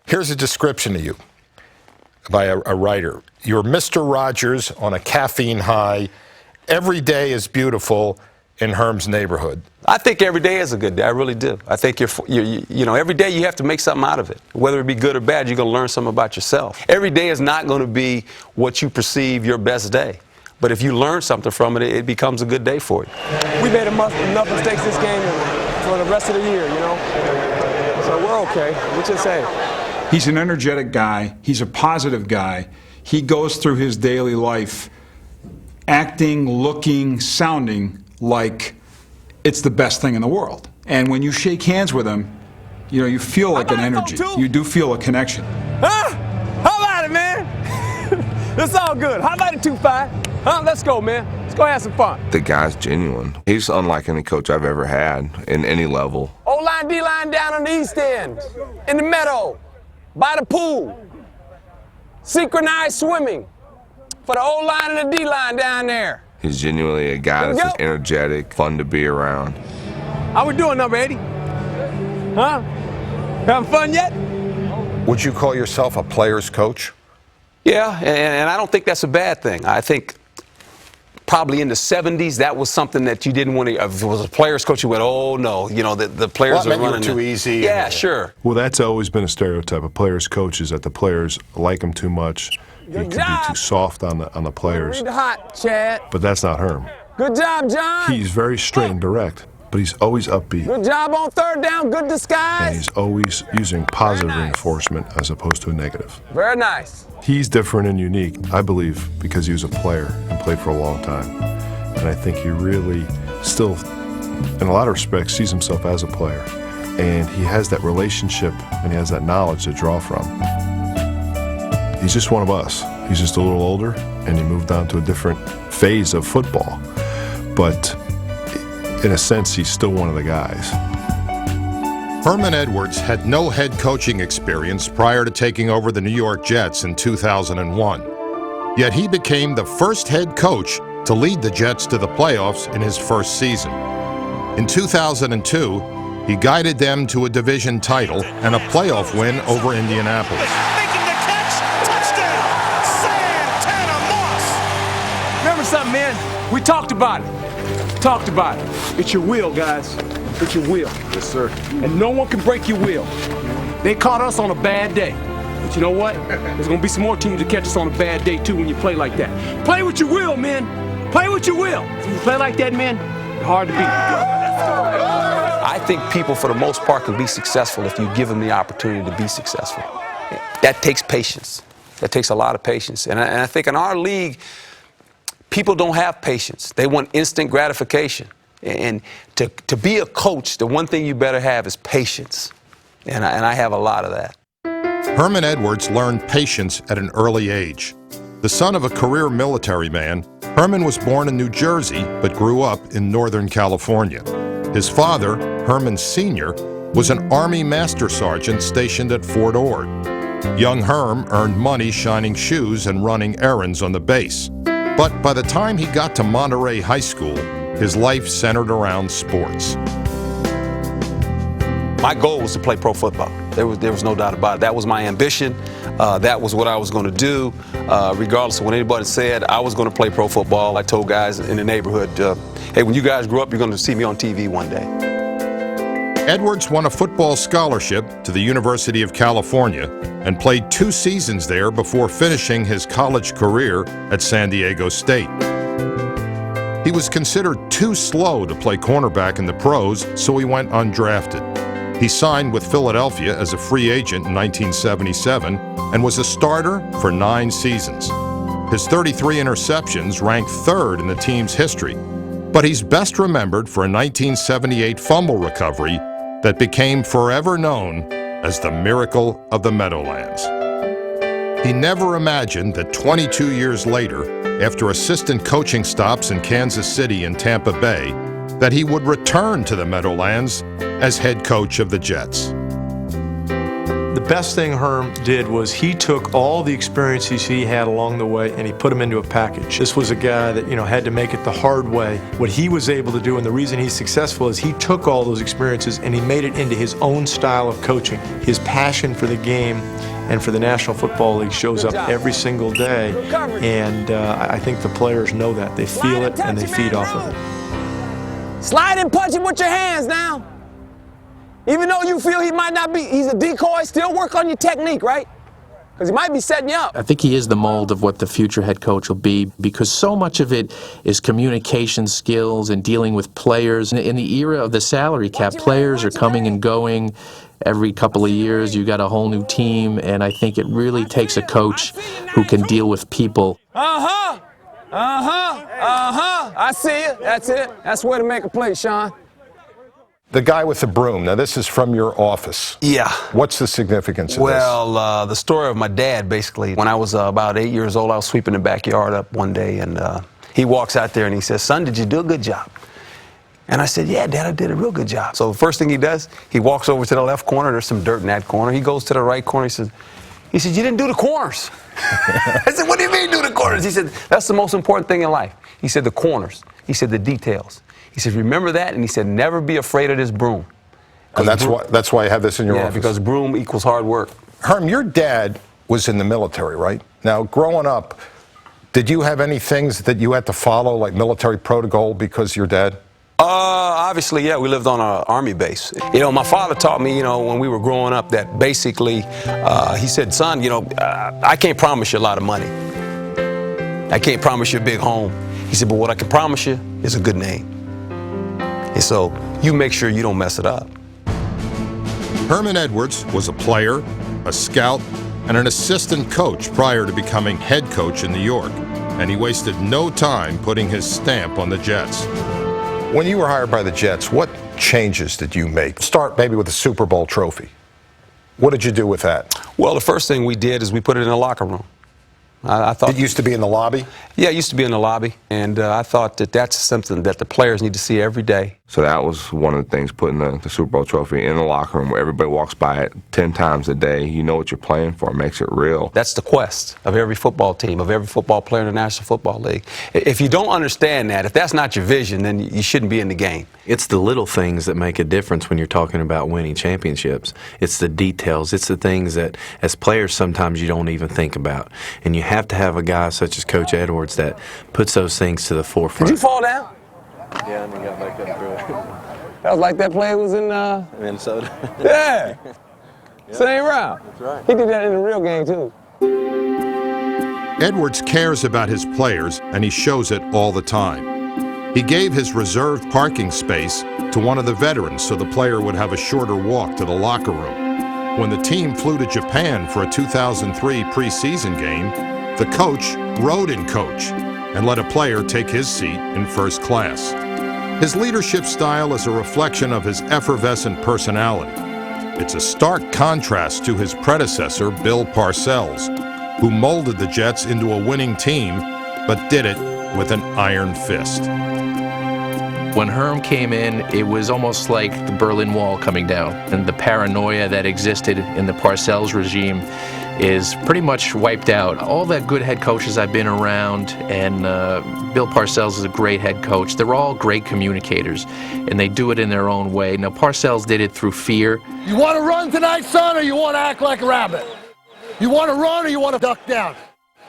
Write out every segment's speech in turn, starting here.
Here's a description of you by a writer. You're Mr. Rogers on a caffeine high. Every day is beautiful in Herm's neighborhood. I think every day is a good day. I really do. I think you know, every day you have to make something out of it. Whether it be good or bad, you're going to learn something about yourself. Every day is not going to be what you perceive your best day. But if you learn something from it, it becomes a good day for you. We made enough mistakes this game for the rest of the year, you know. So we're okay. We just say. He's an energetic guy. He's a positive guy. He goes through his daily life acting, looking, sounding like it's the best thing in the world. And when you shake hands with him, you know, you feel like an energy. You do feel a connection. Huh? How about it, man? It's all good. How about it, 2-5? Huh? Let's go, man. Let's go have some fun. The guy's genuine. He's unlike any coach I've ever had in any level. O-line, D-line down on the east end, in the meadow, by the pool. Synchronized swimming for the O-line and the D-line down there. He's genuinely a guy that's just energetic, fun to be around. How we doing, number 80? Huh? Having fun yet? Would you call yourself a player's coach? Yeah, and I don't think that's a bad thing. I think probably in the 70s, that was something that you didn't want to. If it was a player's coach, you went, oh no, you know, the players are running too easy. Yeah, sure. Well, that's always been a stereotype of players' coaches, that the players like him too much. He can be too soft on the players. Read hot, Chad. But that's not Herm. Good job, John. He's very straight and direct, but he's always upbeat. Good job on third down. Good disguise. And he's always using positive reinforcement as opposed to a negative. Very nice. He's different and unique, I believe, because he was a player and played for a long time. And I think he really still, in a lot of respects, sees himself as a player. And he has that relationship and he has that knowledge to draw from. He's just one of us. He's just a little older and he moved on to a different phase of football. But in a sense, he's still one of the guys. Herman Edwards had no head coaching experience prior to taking over the New York Jets in 2001. Yet he became the first head coach to lead the Jets to the playoffs in his first season. In 2002, he guided them to a division title and a playoff win over Indianapolis. Making the catch, touchdown, Santana Moss. Remember something, man? We talked about it. It's your will, guys. It's your will. Yes, sir. And no one can break your will. They caught us on a bad day. But you know what? There's going to be some more teams that catch us on a bad day, too, when you play like that. Play with your will, man. Play with your will. If you play like that, man, you're hard to beat. I think people, for the most part, can be successful if you give them the opportunity to be successful. That takes patience. That takes a lot of patience. And I think in our league, people don't have patience. They want instant gratification. And to be a coach, the one thing you better have is patience. And I have a lot of that. Herman Edwards learned patience at an early age. The son of a career military man, Herman was born in New Jersey but grew up in Northern California. His father, Herman Sr., was an Army Master Sergeant stationed at Fort Ord. Young Herm earned money shining shoes and running errands on the base. But by the time he got to Monterey High School, his life centered around sports. My goal was to play pro football. There was no doubt about it. That was my ambition. That was what I was going to do. Regardless of what anybody said, I was going to play pro football. I told guys in the neighborhood, hey, when you guys grow up, you're going to see me on TV one day. Edwards won a football scholarship to the University of California and played 2 seasons there before finishing his college career at San Diego State. He was considered too slow to play cornerback in the pros, so he went undrafted. He signed with Philadelphia as a free agent in 1977 and was a starter for 9 seasons. His 33 interceptions ranked 3rd in the team's history, but he's best remembered for a 1978 fumble recovery that became forever known as the Miracle of the Meadowlands. He never imagined that 22 years later, after assistant coaching stops in Kansas City and Tampa Bay, that he would return to the Meadowlands as head coach of the Jets. The best thing Herm did was he took all the experiences he had along the way and he put them into a package. This was a guy that, had to make it the hard way. What he was able to do, and the reason he's successful, is he took all those experiences and he made it into his own style of coaching. His passion for the game and for the National Football League shows up every single day, and I think the players know that. They feel it and they feed off of it. Slide and punch him with your hands now. Even though you feel he might not be, he's a decoy, still work on your technique, right? Because he might be setting you up. I think he is the mold of what the future head coach will be, because so much of it is communication skills and dealing with players. In the era of the salary cap, players are coming and going every couple of years. You got a whole new team, and I think it really takes a coach who can deal with people. I see it. That's it. That's the way to make a play, Sean. The guy with the broom. Now, this is from your office. Yeah. What's the significance of Well, the story of my dad, basically. When I was about 8 years old, I was sweeping the backyard up one day, and he walks out there and he says, "Son, did you do a good job?" And I said, "Yeah, Dad, I did a real good job." So the first thing he does, he walks over to the left corner. There's some dirt in that corner. He goes to the right corner. He said, "You didn't do the corners." I said, "What do you mean do the corners?" He said, "That's the most important thing in life." He said, "The corners." He said, "The details." He said, "Remember that?" And he said, "Never be afraid of this broom." And that's why you have this in your office? Yeah, because broom equals hard work. Herm, your dad was in the military, right? Now, growing up, did you have any things that you had to follow, like military protocol, because your dad? Obviously, yeah, we lived on an army base. My father taught me, when we were growing up, that basically, he said, "Son, I can't promise you a lot of money. I can't promise you a big home." He said, "But what I can promise you is a good name. And so you make sure you don't mess it up." Herman Edwards was a player, a scout, and an assistant coach prior to becoming head coach in New York, and he wasted no time putting his stamp on the Jets. When you were hired by the Jets, what changes did you make? Start maybe with the Super Bowl trophy. What did you do with that? Well, the first thing we did is we put it in the locker room. I thought it used to be in the lobby? Yeah, it used to be in the lobby, and I thought that that's something that the players need to see every day. So that was one of the things, putting the Super Bowl trophy in the locker room where everybody walks by it 10 times a day. You know what you're playing for. It makes it real. That's the quest of every football team, of every football player in the National Football League. If you don't understand that, if that's not your vision, then you shouldn't be in the game. It's the little things that make a difference when you're talking about winning championships. It's the details. It's the things that, as players, sometimes you don't even think about. And you have to have a guy such as Coach Edwards that puts those things to the forefront. Did you fall down? Yeah, and then got back up through it. That was like that play was in Minnesota. Yeah. Same round. That's right. He did that in the real game too. Edwards cares about his players, and he shows it all the time. He gave his reserved parking space to one of the veterans so the player would have a shorter walk to the locker room. When the team flew to Japan for a 2003 preseason game, the coach rode in coach and let a player take his seat in first class. His leadership style is a reflection of his effervescent personality. It's a stark contrast to his predecessor, Bill Parcells, who molded the Jets into a winning team, but did it with an iron fist. When Herm came in, it was almost like the Berlin Wall coming down, and the paranoia that existed in the Parcells regime is pretty much wiped out. All the good head coaches I've been around, and Bill Parcells is a great head coach, they're all great communicators, and they do it in their own way. Now, Parcells did it through fear. You want to run tonight, son, or you want to act like a rabbit? You want to run or you want to duck down?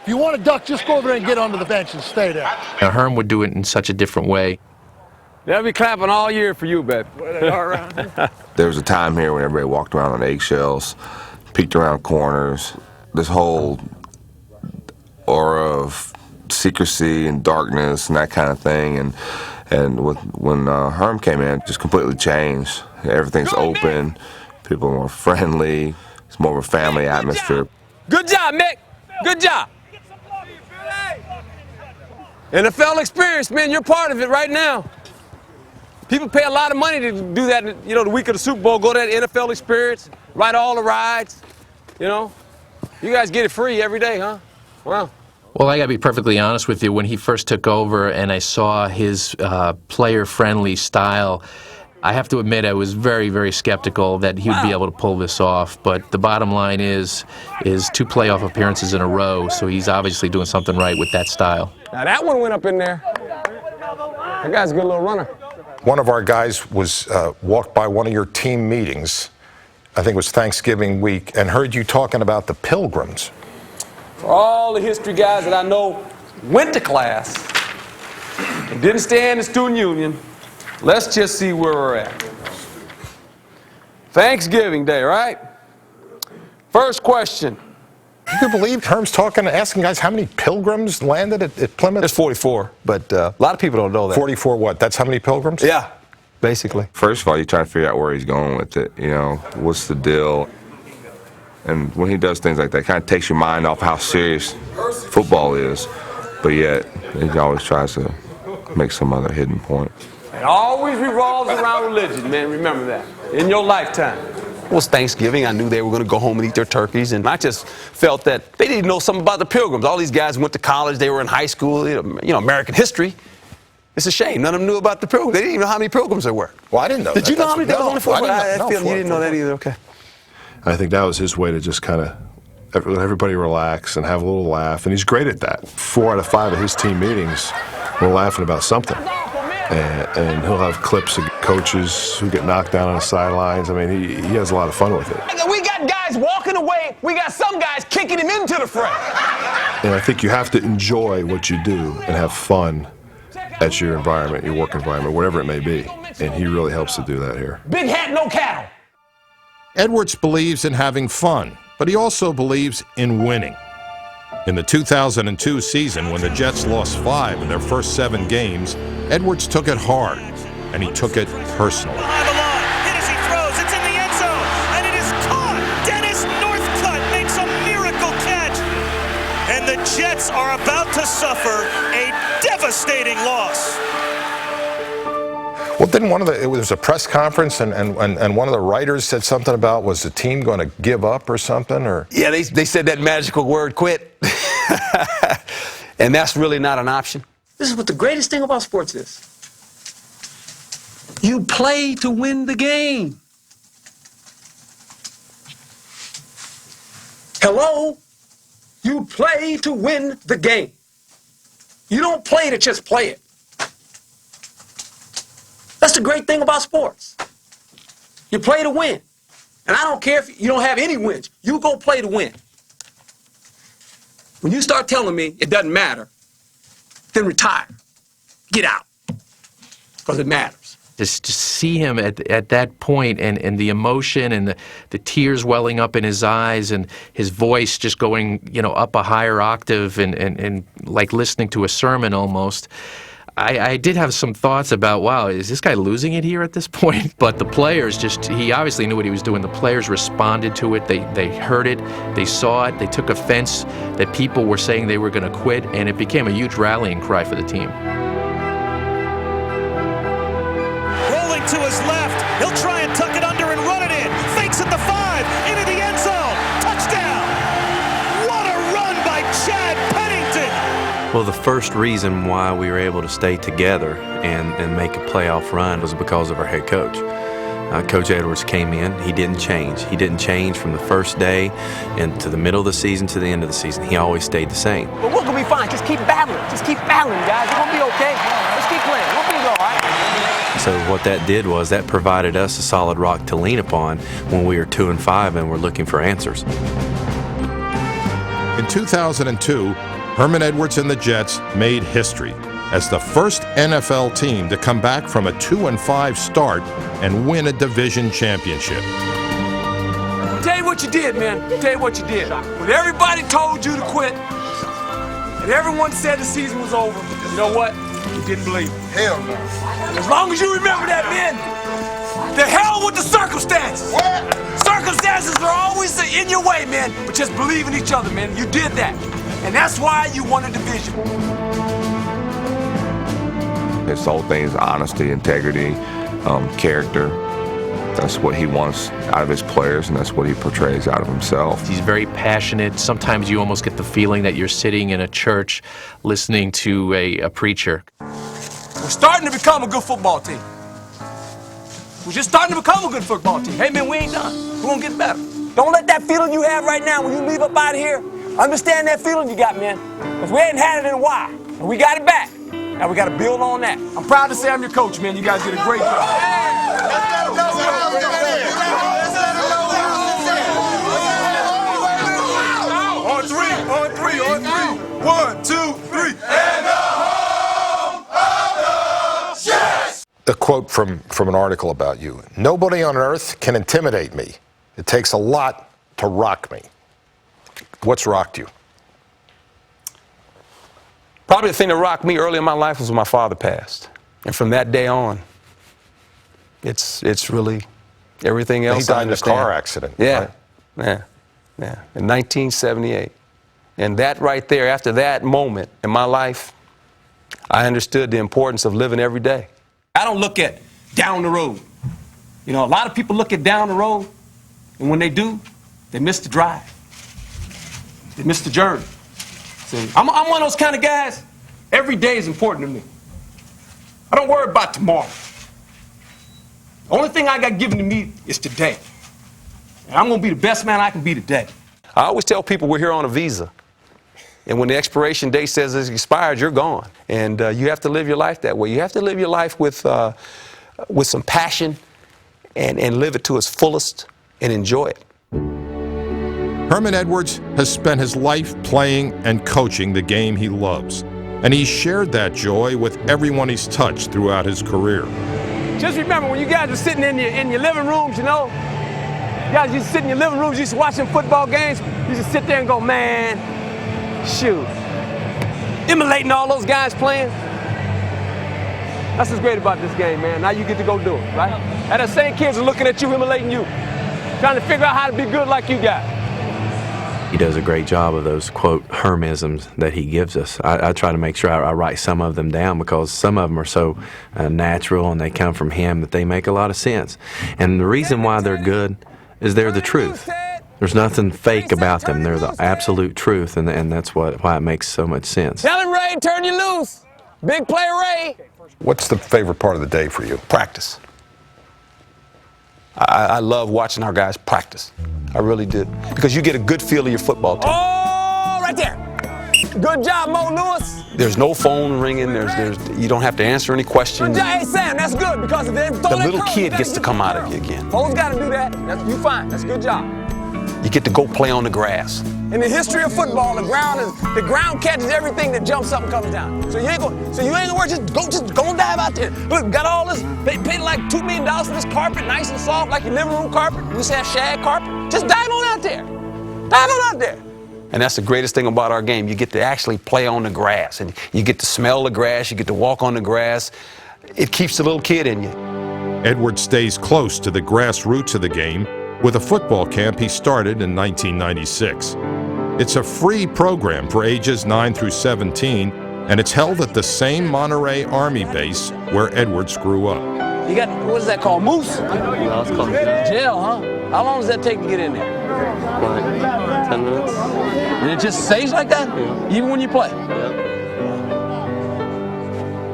If you want to duck, just go over there and get onto the bench and stay there. Now, Herm would do it in such a different way. They'll be clapping all year for you, baby. There was a time here when everybody walked around on eggshells, peeked around corners, this whole aura of secrecy and darkness and that kind of thing. And when Herm came in, it just completely changed. Everything's open, people are more friendly, it's more of a family atmosphere. Good job, Mick. Good job. NFL experience, man, you're part of it right now. People pay a lot of money to do that, the week of the Super Bowl, go to that NFL experience, ride all the rides, You guys get it free every day, huh? Wow. Well, I got to be perfectly honest with you. When he first took over and I saw his player-friendly style, I have to admit I was very, very skeptical that he would be able to pull this off, but the bottom line is 2 playoff appearances in a row, so he's obviously doing something right with that style. Now that one went up in there. That guy's a good little runner. One of our guys was walked by one of your team meetings, I think it was Thanksgiving week, and heard you talking about the Pilgrims. For all the history guys that I know went to class and didn't stay in the student union, let's just see where we're at. Thanksgiving Day, right? First question. You can believe Herm's asking guys how many Pilgrims landed at Plymouth? There's 44, but a lot of people don't know that. 44 what? That's how many Pilgrims? Yeah, basically. First of all, you try to figure out where he's going with it. You know, what's the deal? And when he does things like that, it kind of takes your mind off how serious football is. But yet, he always tries to make some other hidden point. It always revolves around religion, man. Remember that. In your lifetime. It was Thanksgiving. I knew they were going to go home and eat their turkeys, and I just felt that they didn't know something about the Pilgrims. All these guys went to college. They were in high school, you know, American history. It's a shame. None of them knew about the Pilgrims. They didn't even know how many Pilgrims there were. Well, I didn't know that. Did you know how many? There was only 4. I You didn't know that either. Okay. I think that was his way to just kind of let everybody relax and have a little laugh, and he's great at that. 4 out of 5 of his team meetings, we're laughing about something. And he'll have clips of coaches who get knocked down on the sidelines. I mean, he has a lot of fun with it. We got guys walking away. We got some guys kicking him into the fray. And I think you have to enjoy what you do and have fun at your environment, your work environment, whatever it may be. And he really helps to do that here. Big hat, no cattle. Edwards believes in having fun, but he also believes in winning. In the 2002 season, when the Jets lost 5 in their first 7 games, Edwards took it hard, and he took it personally. Behind the line, hit as he throws, it's in the end zone, and it is caught. Dennis Northcutt makes a miracle catch, and the Jets are about to suffer a devastating loss. Well, didn't it was a press conference, and one of the writers said something about, was the team going to give up or something? Or Yeah, they said that magical word, quit. And that's really not an option. This is what the greatest thing about sports is. You play to win the game. Hello? You play to win the game. You don't play to just play it. That's the great thing about sports. You play to win. And I don't care if you don't have any wins. You go play to win. When you start telling me it doesn't matter, then retire. Get out. Because it matters. Just to see him at that point, and the emotion and the tears welling up in his eyes and his voice just going, up a higher octave and like listening to a sermon almost. I did have some thoughts about, wow, is this guy losing it here at this point? But the players he obviously knew what he was doing. The players responded to it. They heard it. They saw it. They took offense that people were saying they were going to quit, and it became a huge rallying cry for the team. Rolling to his left, he'll try and tuck it under and run it in. Fakes at the 5, into the end zone. Touchdown! What a run by Chad Pennington! Well, the first reason why we were able to stay together and make a playoff run was because of our head coach. Coach Edwards came in. He didn't change. He didn't change from the first day and to the middle of the season to the end of the season. He always stayed the same. But we're going to be fine. Just keep battling. Just keep battling, guys. We're going to be okay. Let's keep playing. We'll be all right. So what that did was that provided us a solid rock to lean upon when we were 2-5 and we're looking for answers. In 2002, Herman Edwards and the Jets made history as the first NFL team to come back from a 2-5 start and win a division championship. Tell you what you did, man. Tell you what you did. When everybody told you to quit, and everyone said the season was over, you know what? You didn't believe it. Hell no. As long as you remember that, man, the hell with the circumstances. What? Circumstances are always in your way, man, but just believe in each other, man. You did that. And that's why you won a division. His whole thing is honesty, integrity, character. That's what he wants out of his players, and that's what he portrays out of himself. He's very passionate. Sometimes you almost get the feeling that you're sitting in a church listening to a preacher. We're starting to become a good football team. We're just starting to become a good football team. Hey, man, we ain't done. We're going to get better. Don't let that feeling you have right now when you leave up out of here, understand that feeling you got, man. Because we ain't had it in a while, and we got it back. Now we got to build on that. I'm proud to say I'm your coach, man. You guys did a great job. On three. 1, 2, 3. And the home of the Jets! A quote from an article about you. Nobody on earth can intimidate me. It takes a lot to rock me. What's rocked you? Probably the thing that rocked me early in my life was when my father passed. And from that day on, it's really everything else. He died in a car accident. Yeah, right? yeah. In 1978. And that right there, after that moment in my life, I understood the importance of living every day. I don't look at down the road. You know, a lot of people look at down the road, and when they do, they miss the drive. They miss the journey. See, I'm one of those kind of guys. Every day is important to me. I don't worry about tomorrow. The only thing I got given to me is today. And I'm going to be the best man I can be today. I always tell people we're here on a visa. And when the expiration date says it's expired, you're gone. And you have to live your life that way. You have to live your life with some passion and live it to its fullest and enjoy it. Herman Edwards has spent his life playing and coaching the game he loves. And he's shared that joy with everyone he's touched throughout his career. Just remember, when you guys are sitting in your living rooms, you know, you guys used to sit in your living rooms, you used to watch them football games, you used to sit there and go, man, shoot. Emulating all those guys playing. That's what's great about this game, man. Now you get to go do it, right? And the same kids are looking at you, emulating you, trying to figure out how to be good like you got. He does a great job of those, quote, Hermisms that he gives us. I try to make sure I write some of them down because some of them are so natural and they come from him that they make a lot of sense. And the reason why they're good is they're the truth. There's nothing fake about them. They're the absolute truth, and that's why it makes so much sense. Tell him, Ray, turn you loose. Big play, Ray. What's the favorite part of the day for you? Practice. I love watching our guys practice. I really did. Because you get a good feel of your football team. Oh, right there. Good job, Mo Lewis. There's no phone ringing. You don't have to answer any questions. Good job. Hey, Sam, that's good because if they throw The that little curve, kid gets to come out of you again. Folks got to do that. You fine. That's a good job. You get to go play on the grass. In the history of football, the ground catches everything that jumps up and comes down. So you ain't gonna worry. Just go and dive out there. Look, got all this. They paid like $2 million for this carpet, nice and soft, like your living room carpet. You used to have shag carpet. Just dive on out there. Dive on out there. And that's the greatest thing about our game. You get to actually play on the grass, and you get to smell the grass. You get to walk on the grass. It keeps the little kid in you. Edwards stays close to the grassroots of the game with a football camp he started in 1996. It's a free program for ages 9 through 17, and it's held at the same Monterey Army base where Edwards grew up. You got, what is that called, Moose? No, it's called Jail, huh? How long does that take to get in there? like 10 minutes. And it just stays like that? Yeah. Even when you play? Yeah.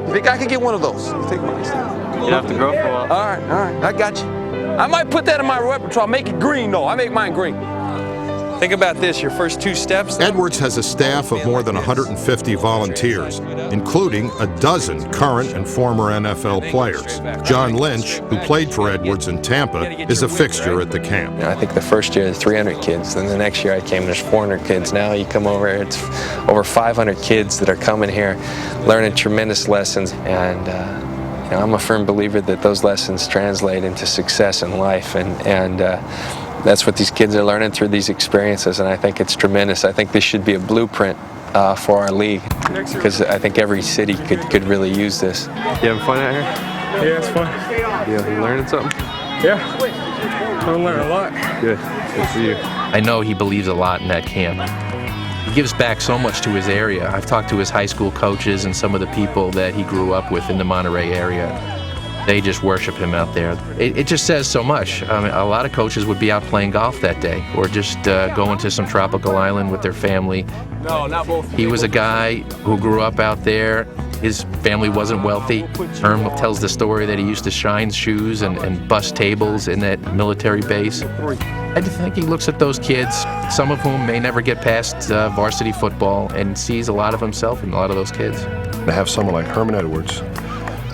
You think I could get one of those? You think You have to grow for a while. All right, I got you. I might put that in my repertoire. Make it green, though. I make mine green. Think about this, your first 2 steps. Edwards has a staff of more than 150 volunteers, including a dozen current and former NFL players. John Lynch, who played for Edwards in Tampa, is a fixture at the camp. I think the first year, there's 300 kids. Then the next year I came, there's 400 kids. Now you come over, it's over 500 kids that are coming here, learning tremendous lessons. And I'm a firm believer that those lessons translate into success in life. And that's what these kids are learning through these experiences, and I think it's tremendous. I think this should be a blueprint for our league, because I think every city could really use this. You having fun out here? Yeah, it's fun. You learning something? Yeah, I'm learning a lot. Good. Good for you. I know he believes a lot in that camp. He gives back so much to his area. I've talked to his high school coaches and some of the people that he grew up with in the Monterey area. They just worship him out there. It just says so much. I mean, a lot of coaches would be out playing golf that day or just going to some tropical island with their family. No, not both. He was a guy who grew up out there. His family wasn't wealthy. Herm tells the story that he used to shine shoes and bust tables in that military base. I think he looks at those kids, some of whom may never get past varsity football, and sees a lot of himself in a lot of those kids. To have someone like Herman Edwards,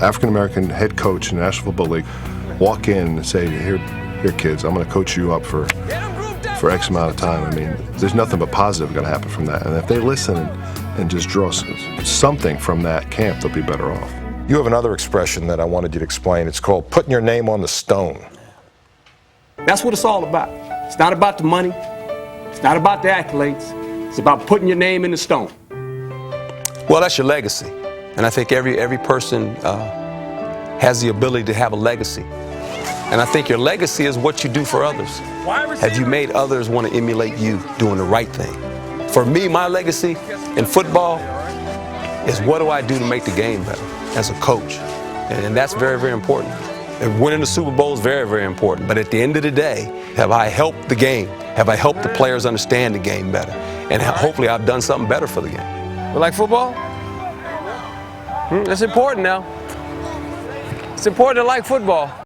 African-American head coach in the National Football League, walk in and say, here kids, I'm going to coach you up for X amount of time. I mean, there's nothing but positive going to happen from that. And if they listen and just draw something from that camp, they'll be better off. You have another expression that I wanted you to explain. It's called putting your name on the stone. That's what it's all about. It's not about the money. It's not about the accolades. It's about putting your name in the stone. Well, that's your legacy. And I think every person has the ability to have a legacy. And I think your legacy is what you do for others. Have you made others want to emulate you doing the right thing? For me, my legacy in football is what do I do to make the game better as a coach? And that's very, very important. And winning the Super Bowl is very, very important. But at the end of the day, have I helped the game? Have I helped the players understand the game better? And hopefully I've done something better for the game. You like football? That's important now. It's important to like football.